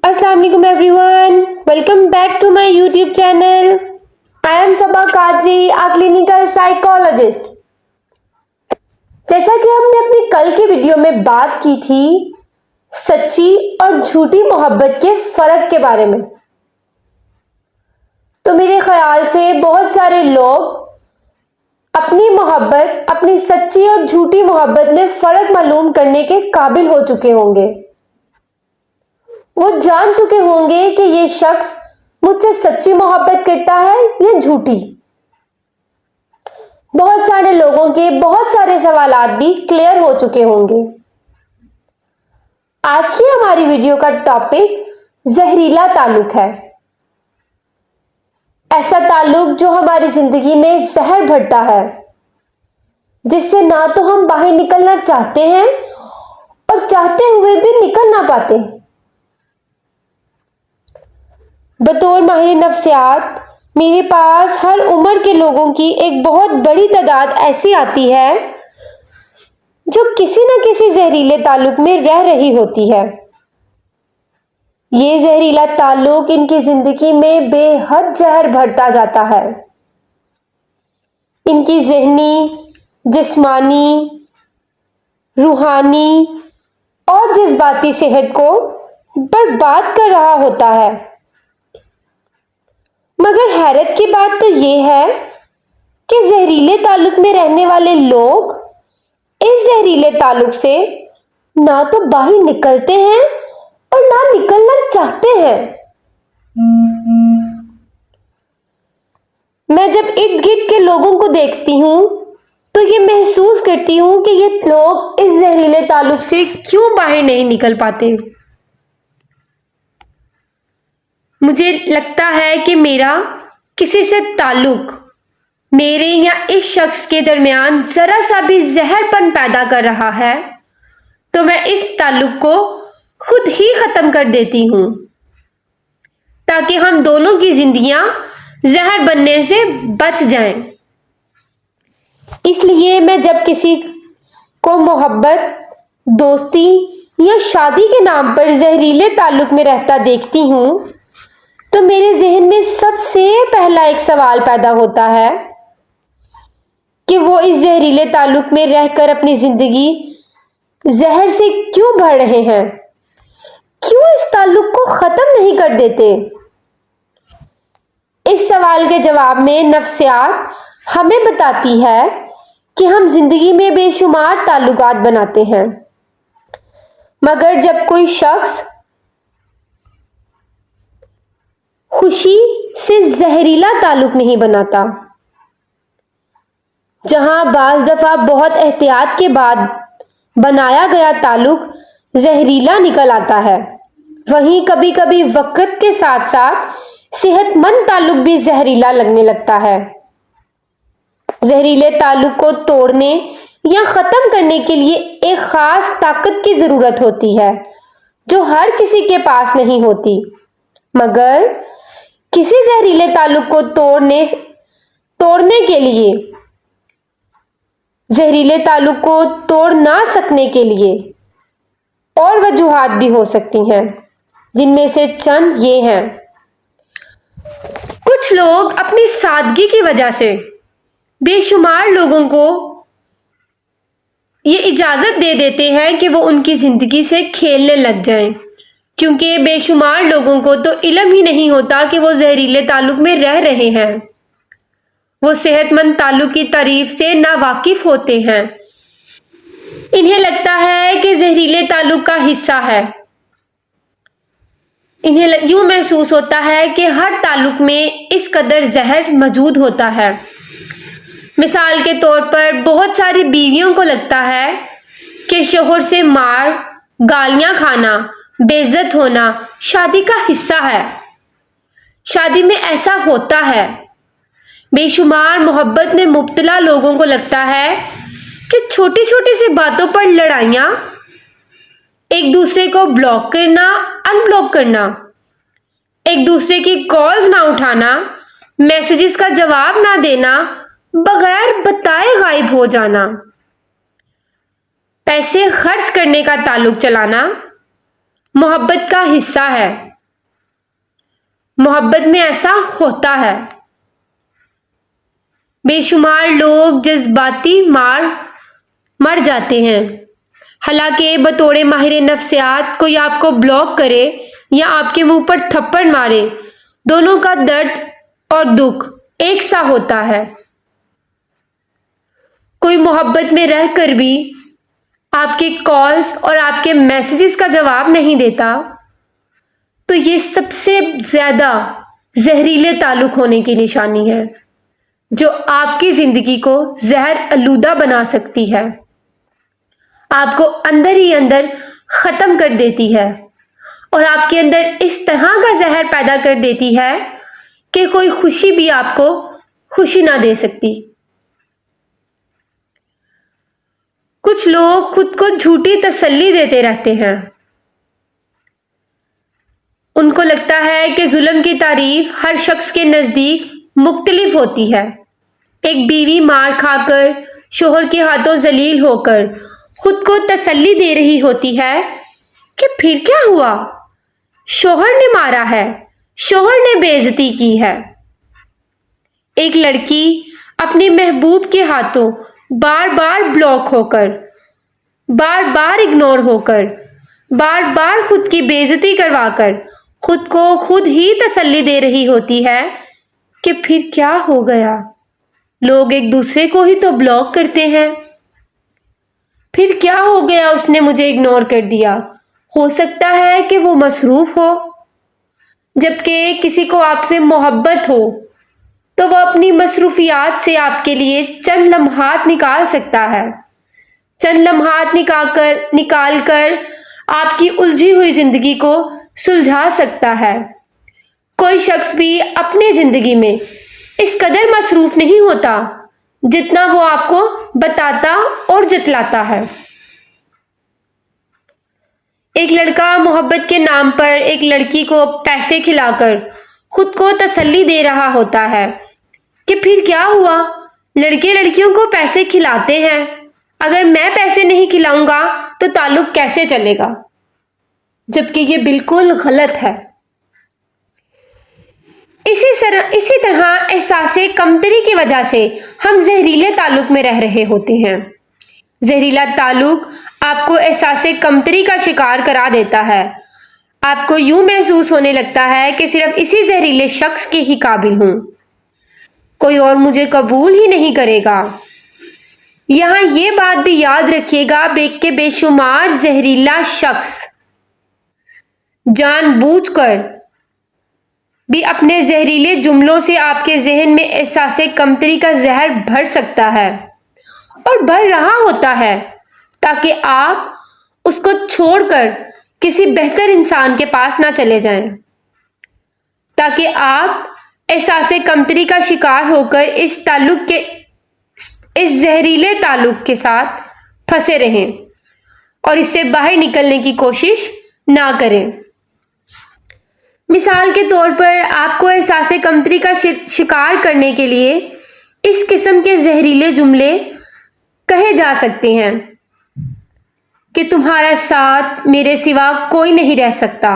Assalamu alaikum everyone. Welcome back to my YouTube channel. I am Sabah Qadri, a clinical psychologist. जैसा कि हमने अपनी कल की वीडियो में बात की थी सच्ची और झूठी मोहब्बत के फर्क के बारे में, तो मेरे ख्याल से बहुत सारे लोग अपनी सच्ची और झूठी मोहब्बत में फर्क मालूम करने के काबिल हो चुके होंगे। वो जान चुके होंगे कि ये शख्स मुझसे सच्ची मोहब्बत करता है या झूठी। बहुत सारे लोगों के बहुत सारे सवालात भी क्लियर हो चुके होंगे। आज की हमारी वीडियो का टॉपिक जहरीला ताल्लुक है। ऐसा ताल्लुक जो हमारी जिंदगी में जहर भरता है, जिससे ना तो हम बाहर निकलना चाहते हैं और चाहते हुए भी निकल ना पाते। बतौर माहिर नफ्सियात मेरे पास हर उम्र के लोगों की एक बहुत बड़ी तादाद ऐसी आती है जो किसी न किसी जहरीले ताल्लुक में रह रही होती है। ये जहरीला ताल्लुक इनकी जिंदगी में बेहद जहर भरता जाता है। इनकी ज़हनी, जिस्मानी, रूहानी और जज्बाती सेहत को बर्बाद कर रहा होता है। मगर हैरत की बात तो ये है कि जहरीले ताल्लुक में रहने वाले लोग इस जहरीले ताल्लुक से ना तो बाहर निकलते हैं और ना निकलना चाहते हैं। मैं जब इर्द गिर्द के लोगों को देखती हूँ तो ये महसूस करती हूँ कि ये लोग इस जहरीले ताल्लुक से क्यों बाहर नहीं निकल पाते। मुझे लगता है कि मेरा किसी से ताल्लुक मेरे या इस शख्स के दरमियान जरा सा भी जहरपन पैदा कर रहा है तो मैं इस ताल्लुक को खुद ही खत्म कर देती हूँ, ताकि हम दोनों की जिंदगियां जहर बनने से बच जाएं। इसलिए मैं जब किसी को मोहब्बत, दोस्ती या शादी के नाम पर जहरीले ताल्लुक में रहता देखती हूँ तो मेरे जहन में सबसे पहला एक सवाल पैदा होता है कि वो इस जहरीले ताल्लुक में रहकर अपनी जिंदगी जहर से क्यों भर रहे हैं, क्यों इस ताल्लुक को खत्म नहीं कर देते। इस सवाल के जवाब में नफ्सियात हमें बताती है कि हम जिंदगी में बेशुमार ताल्लुकात बनाते हैं, मगर जब कोई शख्स खुशी से जहरीला ताल्लुक नहीं बनाता, जहां बाज दफा बहुत एहतियात के बाद बनाया गया ताल्लुक जहरीला निकल आता है, वहीं कभी कभी वक्त के साथ साथ सेहतमंद ताल्लुक भी जहरीला लगने लगता है। जहरीले ताल्लुक को तोड़ने या खत्म करने के लिए एक खास ताकत की जरूरत होती है जो हर किसी के पास नहीं होती। मगर किसी जहरीले ताल्लुक को तोड़ने के लिए, जहरीले ताल्लुक को तोड़ ना सकने के लिए और वजूहात भी हो सकती हैं, जिनमें से चंद ये हैं। कुछ लोग अपनी सादगी की वजह से बेशुमार लोगों को ये इजाजत दे देते हैं कि वो उनकी जिंदगी से खेलने लग जाएं, क्योंकि बेशुमार लोगों को तो इल्म ही नहीं होता कि वो जहरीले ताल्लुक में रह रहे हैं। वो सेहतमंद ताल्लुक की तारीफ से नावाकिफ होते हैं। इन्हें लगता है कि जहरीले ताल्लुक का हिस्सा है। इन्हें यूं महसूस होता है कि हर ताल्लुक में इस कदर जहर मौजूद होता है। मिसाल के तौर पर बहुत सारी बीवियों को लगता है कि शोहर से मार, गालियां खाना, बेइज्जत होना शादी का हिस्सा है। शादी में ऐसा होता है। बेशुमार मोहब्बत में मुब्तला लोगों को लगता है कि छोटी छोटी सी बातों पर लड़ाइयां, एक दूसरे को ब्लॉक करना, अनब्लॉक करना, एक दूसरे की कॉल्स ना उठाना, मैसेजेस का जवाब ना देना, बगैर बताए गायब हो जाना, पैसे खर्च करने का ताल्लुक चलाना मोहब्बत का हिस्सा है। मोहब्बत में ऐसा होता है। बेशुमार लोग जज्बाती मर जाते हैं। हालांकि बतौर माहिर नफ्सियात कोई आपको ब्लॉक करे या आपके मुंह पर थप्पड़ मारे, दोनों का दर्द और दुख एक सा होता है। कोई मोहब्बत में रहकर भी आपके कॉल्स और आपके मैसेजेस का जवाब नहीं देता, तो ये सबसे ज्यादा जहरीले ताल्लुक होने की निशानी है, जो आपकी जिंदगी को जहर आलूदा बना सकती है, आपको अंदर ही अंदर खत्म कर देती है और आपके अंदर इस तरह का जहर पैदा कर देती है कि कोई खुशी भी आपको खुशी ना दे सकती। कुछ लोग खुद को झूठी तसल्ली देते रहते हैं। उनको लगता है कि जुल्म की तारीफ हर शख्स के नजदीक मुख्तलिफ होती है। एक बीवी मार खाकर, शोहर के हाथों जलील होकर खुद को तसल्ली दे रही होती है कि फिर क्या हुआ, शोहर ने मारा है, शोहर ने बेइज्जती की है। एक लड़की अपने महबूब के हाथों बार बार ब्लॉक होकर, बार बार इग्नोर होकर, बार बार खुद की बेइज्जती करवाकर खुद को खुद ही तसल्ली दे रही होती है कि फिर क्या हो गया, लोग एक दूसरे को ही तो ब्लॉक करते हैं, फिर क्या हो गया, उसने मुझे इग्नोर कर दिया, हो सकता है कि वो मसरूफ हो। जबकि किसी को आपसे मोहब्बत हो तो वो अपनी मसरूफियात से आपके लिए चंद लम्हात निकाल सकता है, चंद लम्हात निकाल कर आपकी उलझी हुई जिंदगी को सुलझा सकता है। कोई शख्स भी अपनी जिंदगी में इस कदर मसरूफ नहीं होता जितना वो आपको बताता और जतलाता है। एक लड़का मोहब्बत के नाम पर एक लड़की को पैसे खिलाकर खुद को तसल्ली दे रहा होता है कि फिर क्या हुआ, लड़के लड़कियों को पैसे खिलाते हैं, अगर मैं पैसे नहीं खिलाऊंगा तो ताल्लुक कैसे चलेगा, जबकि ये बिल्कुल गलत है। इसी तरह एहसासे कमतरी की वजह से हम जहरीले ताल्लुक में रह रहे होते हैं। जहरीला ताल्लुक आपको एहसासे कमतरी का शिकार करा देता है। आपको यूं महसूस होने लगता है कि सिर्फ इसी जहरीले शख्स के ही काबिल हूं, कोई और मुझे कबूल ही नहीं करेगा। यहां ये बात भी याद रखिएगा कि बेशुमार जहरीला शख्स जानबूझकर भी अपने जहरीले जुमलों से आपके जहन में एहसासे कमतरी का जहर भर सकता है और भर रहा होता है, ताकि आप उसको छोड़कर किसी बेहतर इंसान के पास ना चले जाएं, ताकि आप एहसासे कमतरी का शिकार होकर इस जहरीले ताल्लुक के साथ फंसे रहें और इससे बाहर निकलने की कोशिश ना करें। मिसाल के तौर पर आपको एहसासे कमतरी का शिकार करने के लिए इस किस्म के जहरीले जुमले कहे जा सकते हैं कि तुम्हारा साथ मेरे सिवा कोई नहीं रह सकता,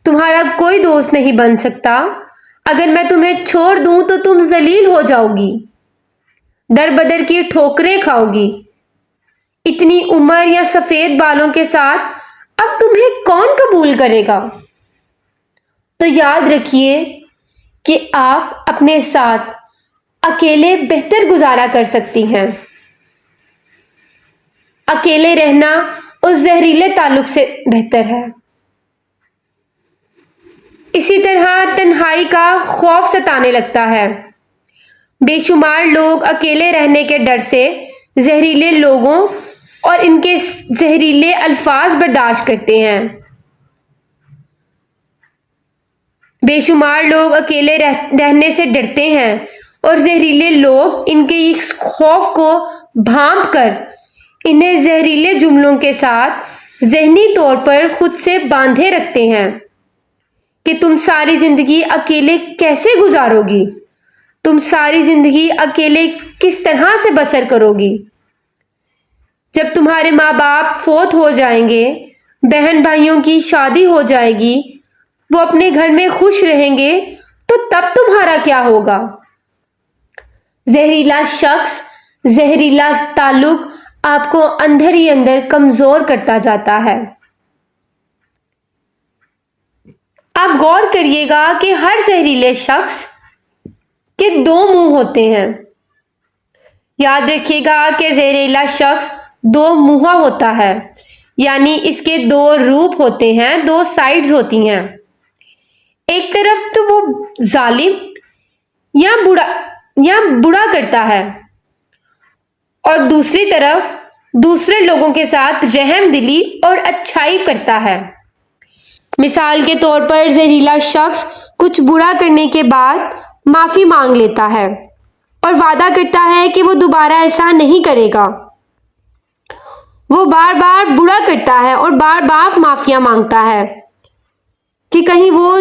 तुम्हारा कोई दोस्त नहीं बन सकता, अगर मैं तुम्हें छोड़ दूं तो तुम जलील हो जाओगी, दर बदर की ठोकरें खाओगी, इतनी उम्र या सफेद बालों के साथ अब तुम्हें कौन कबूल करेगा। तो याद रखिए कि आप अपने साथ अकेले बेहतर गुजारा कर सकती हैं। अकेले रहना उस जहरीले ताल्लुक से बेहतर है। इसी तरह तन्हाई का खौफ सताने लगता है। बेशुमार लोग अकेले रहने के डर से जहरीले लोगों और इनके जहरीले अल्फाज बर्दाश्त करते हैं। बेशुमार लोग अकेले रहने से डरते हैं और जहरीले लोग इनके इस खौफ को भांप कर इन्हें जहरीले जुमलों के साथ ज़हनी तौर पर खुद से बांधे रखते हैं कि तुम सारी जिंदगी अकेले कैसे गुजारोगी, तुम सारी जिंदगी अकेले किस तरह से बसर करोगी। जब तुम्हारे माँ बाप फोत हो जाएंगे, बहन भाइयों की शादी हो जाएगी, وہ اپنے گھر میں خوش رہیں گے تو تب تمہارا کیا ہوگا؟ زہریلا شخص، زہریلا تعلق آپ کو اندر ہی اندر کمزور کرتا جاتا ہے۔ آپ غور کریے گا کہ ہر زہریلے شخص کے دو منہ ہوتے ہیں۔ یاد رکھیے گا کہ زہریلا شخص دو منہا ہوتا ہے، یعنی اس کے دو روپ ہوتے ہیں، دو سائیڈز ہوتی ہیں۔ ایک طرف تو وہ ظالم یا برا کرتا ہے، اور دوسری طرف دوسرے لوگوں کے ساتھ رحم دلی اور اچھائی کرتا ہے۔ مثال کے طور پر زہریلا شخص کچھ برا کرنے کے بعد معافی مانگ لیتا ہے اور وعدہ کرتا ہے کہ وہ دوبارہ ایسا نہیں کرے گا۔ وہ بار بار برا کرتا ہے اور بار بار معافیاں مانگتا ہے کہ کہیں وہ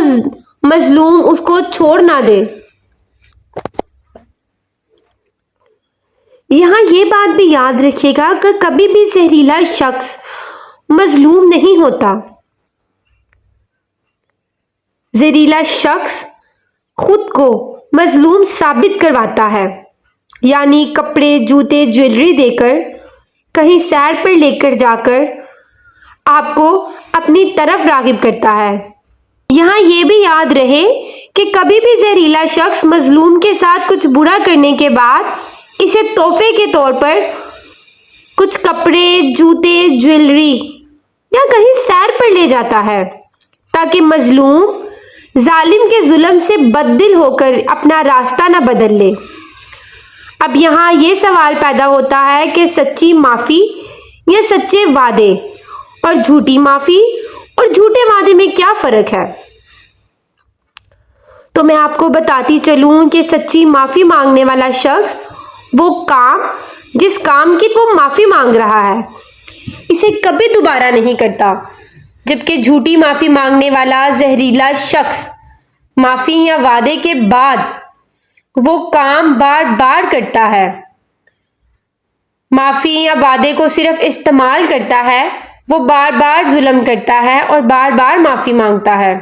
مظلوم اس کو چھوڑ نہ دے۔ یہاں یہ بات بھی یاد رکھیے گا کہ کبھی بھی زہریلا شخص مظلوم نہیں ہوتا۔ زہریلا شخص خود کو مظلوم ثابت کرواتا ہے، یعنی کپڑے، جوتے، جویلری دے کر، کہیں سیر پر لے کر جا کر آپ کو اپنی طرف راغب کرتا ہے۔ یہاں یہ بھی یاد رہے کہ کبھی بھی زہریلا شخص مظلوم کے ساتھ کچھ برا کرنے کے بعد اسے تحفے کے طور پر کچھ کپڑے، جوتے، جویلری یا کہیں سیر پر لے جاتا ہے تاکہ مظلوم ظالم کے ظلم سے بددل ہو کر اپنا راستہ نہ بدل لے۔ اب یہاں یہ سوال پیدا ہوتا ہے کہ سچی معافی یا سچے وعدے اور جھوٹی معافی اور جھوٹے وعدے میں کیا فرق ہے؟ تو میں آپ کو بتاتی چلوں کہ سچی معافی مانگنے والا شخص وہ کام، جس کام کی وہ معافی مانگ رہا ہے، اسے کبھی دوبارہ نہیں کرتا، جبکہ جھوٹی معافی مانگنے والا زہریلا شخص معافی یا وعدے کے بعد وہ کام بار بار کرتا ہے، معافی یا وعدے کو صرف استعمال کرتا ہے، وہ بار بار ظلم کرتا ہے اور بار بار معافی مانگتا ہے،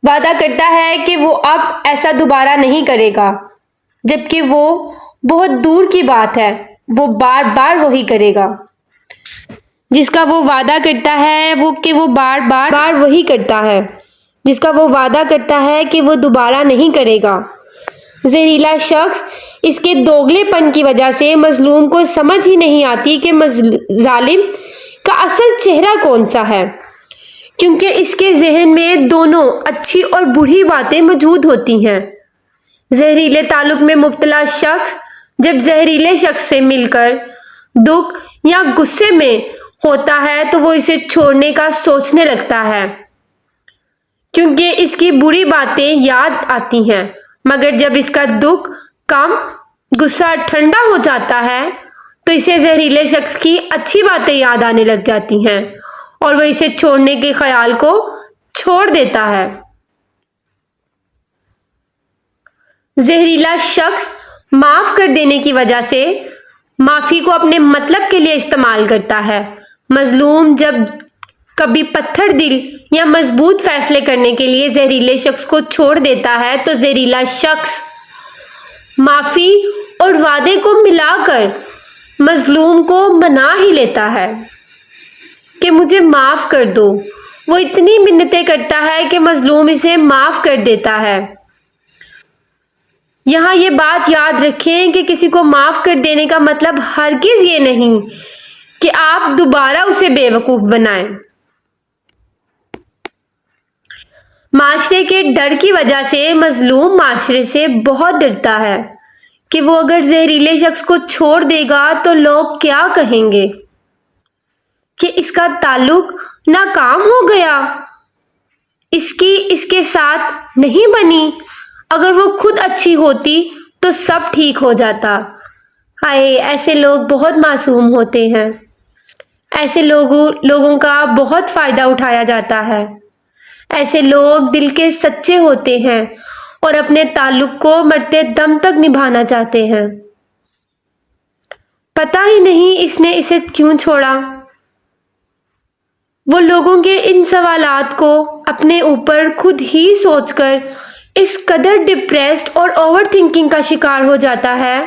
وعدہ کرتا ہے کہ وہ اب ایسا دوبارہ نہیں کرے گا، جبکہ وہ بہت دور کی بات ہے، وہ بار بار وہی کرے گا جس کا وہ وعدہ کرتا ہے، وہ بار بار وہی کرتا ہے جس کا وہ وعدہ کرتا ہے کہ وہ دوبارہ نہیں کرے گا۔ زہریلا شخص اس کے دوگلے پن کی وجہ سے مظلوم کو سمجھ ہی نہیں آتی کہ ظالم کا اصل چہرہ کون سا ہے، کیونکہ اس کے ذہن میں دونوں اچھی اور بری باتیں موجود ہوتی ہیں۔ زہریلے تعلق میں مبتلا شخص جب زہریلے شخص سے مل کر دکھ یا غصے میں ہوتا ہے تو وہ اسے چھوڑنے کا سوچنے لگتا ہے، کیونکہ اس کی بری باتیں یاد آتی ہیں، مگر جب اس کا دکھ کم، غصہ ٹھنڈا ہو جاتا ہے تو اسے زہریلے شخص کی اچھی باتیں یاد آنے لگ جاتی ہیں اور وہ اسے چھوڑنے کے خیال کو چھوڑ دیتا ہے۔ زہریلا شخص معاف کر دینے کی وجہ سے معافی کو اپنے مطلب کے لیے استعمال کرتا ہے۔ مظلوم جب کبھی پتھر دل یا مضبوط فیصلے کرنے کے لیے زہریلے شخص کو چھوڑ دیتا ہے تو زہریلا شخص معافی اور وعدے کو ملا کر مظلوم کو منا ہی لیتا ہے کہ مجھے معاف کر دو۔ وہ اتنی منتیں کرتا ہے کہ مظلوم اسے معاف کر دیتا ہے۔ یہاں یہ بات یاد رکھیں کہ کسی کو معاف کر دینے کا مطلب ہرگز یہ نہیں کہ آپ دوبارہ اسے بے وقوف بنائیں۔ معاشرے کے ڈر کی وجہ سے مظلوم معاشرے سے بہت ڈرتا ہے کہ وہ اگر زہریلے شخص کو چھوڑ دے گا تو لوگ کیا کہیں گے کہ اس کا تعلق ناکام ہو گیا، اس کے ساتھ نہیں بنی، اگر وہ خود اچھی ہوتی تو سب ٹھیک ہو جاتا۔ ہائے، ایسے لوگ بہت معصوم ہوتے ہیں، ایسے لوگوں کا بہت فائدہ اٹھایا جاتا ہے۔ ایسے لوگ دل کے سچے ہوتے ہیں اور اپنے تعلق کو مرتے دم تک نبھانا چاہتے ہیں۔ پتہ ہی نہیں اس نے اسے کیوں چھوڑا، وہ لوگوں کے ان سوالات کو اپنے اوپر خود ہی سوچ کر اس قدر ڈپریسڈ اور اوور تھنکنگ کا شکار ہو جاتا ہے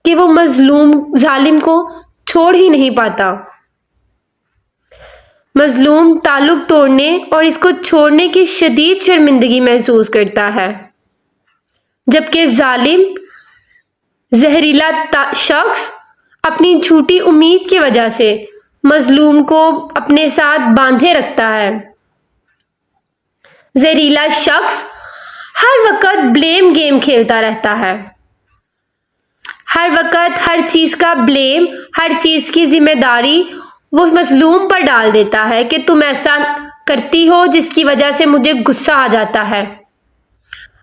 کہ وہ مظلوم ظالم کو چھوڑ ہی نہیں پاتا۔ مظلوم تعلق توڑنے اور اس کو چھوڑنے کی شدید شرمندگی محسوس کرتا ہے، جبکہ ظالم زہریلا شخص اپنی جھوٹی امید کی وجہ سے مظلوم کو اپنے ساتھ باندھے رکھتا ہے۔ زہریلا شخص ہر وقت بلیم گیم کھیلتا رہتا ہے، ہر وقت ہر چیز کا بلیم، ہر چیز کی ذمہ داری وہ مظلوم پر ڈال دیتا ہے کہ تم ایسا کرتی ہو جس کی وجہ سے مجھے غصہ آ جاتا ہے،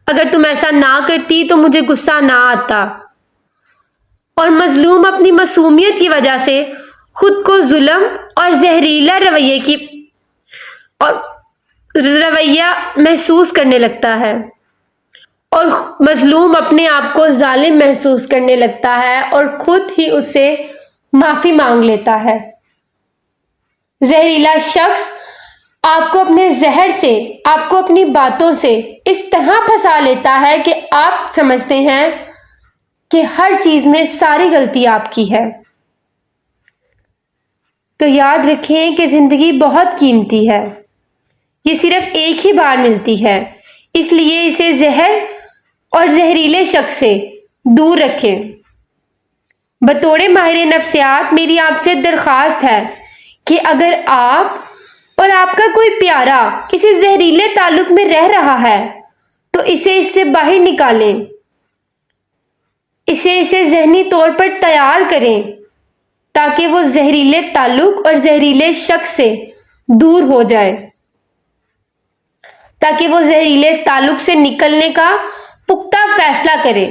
اگر تم ایسا نہ کرتی تو مجھے غصہ نہ آتا۔ اور مظلوم اپنی معصومیت کی وجہ سے خود کو ظلم اور زہریلا رویہ محسوس کرنے لگتا ہے، اور مظلوم اپنے آپ کو ظالم محسوس کرنے لگتا ہے اور خود ہی اس سے معافی مانگ لیتا ہے۔ زہریلا شخص آپ کو اپنے زہر سے، آپ کو اپنی باتوں سے اس طرح پھنسا لیتا ہے کہ آپ سمجھتے ہیں کہ ہر چیز میں ساری غلطی آپ کی ہے۔ تو یاد رکھیں کہ زندگی بہت قیمتی ہے، یہ صرف ایک ہی بار ملتی ہے، اس لیے اسے زہر اور زہریلے شخص سے دور رکھیں۔ بطور ماہر نفسیات میری آپ سے درخواست ہے کہ اگر آپ اور آپ کا کوئی پیارا کسی زہریلے تعلق میں رہ رہا ہے تو اسے اس سے باہر نکالیں، اسے ذہنی طور پر تیار کریں تاکہ وہ زہریلے تعلق اور زہریلے شخص سے دور ہو جائے، تاکہ وہ زہریلے تعلق سے نکلنے کا پختہ فیصلہ کرے،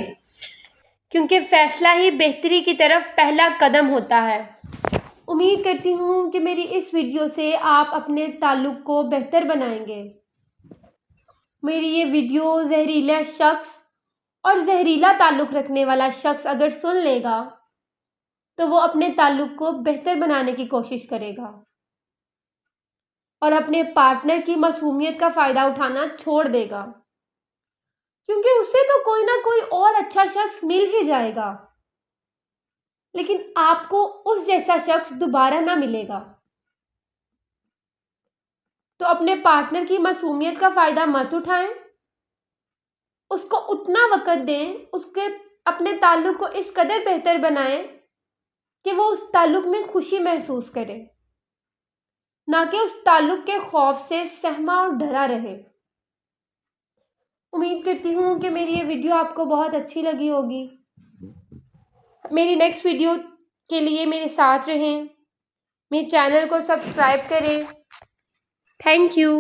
کیونکہ فیصلہ ہی بہتری کی طرف پہلا قدم ہوتا ہے۔ امید کرتی ہوں کہ میری اس ویڈیو سے آپ اپنے تعلق کو بہتر بنائیں گے۔ میری یہ ویڈیو زہریلا شخص اور زہریلا تعلق رکھنے والا شخص اگر سن لے گا تو وہ اپنے تعلق کو بہتر بنانے کی کوشش کرے گا اور اپنے پارٹنر کی معصومیت کا فائدہ اٹھانا چھوڑ دے گا، کیونکہ اسے تو کوئی نہ کوئی اور اچھا شخص مل ہی جائے گا، لیکن آپ کو اس جیسا شخص دوبارہ نہ ملے گا۔ تو اپنے پارٹنر کی معصومیت کا فائدہ مت اٹھائیں، اس کو اتنا وقت دیں، اس کے اپنے تعلق کو اس قدر بہتر بنائیں کہ وہ اس تعلق میں خوشی محسوس کرے، نہ کہ اس تعلق کے خوف سے سہما اور ڈرا رہے۔ امید کرتی ہوں کہ میری یہ ویڈیو آپ کو بہت اچھی لگی ہوگی۔ میری نیکسٹ ویڈیو کے لیے میرے ساتھ رہیں، میرے چینل کو سبسکرائب کریں۔ Thank you.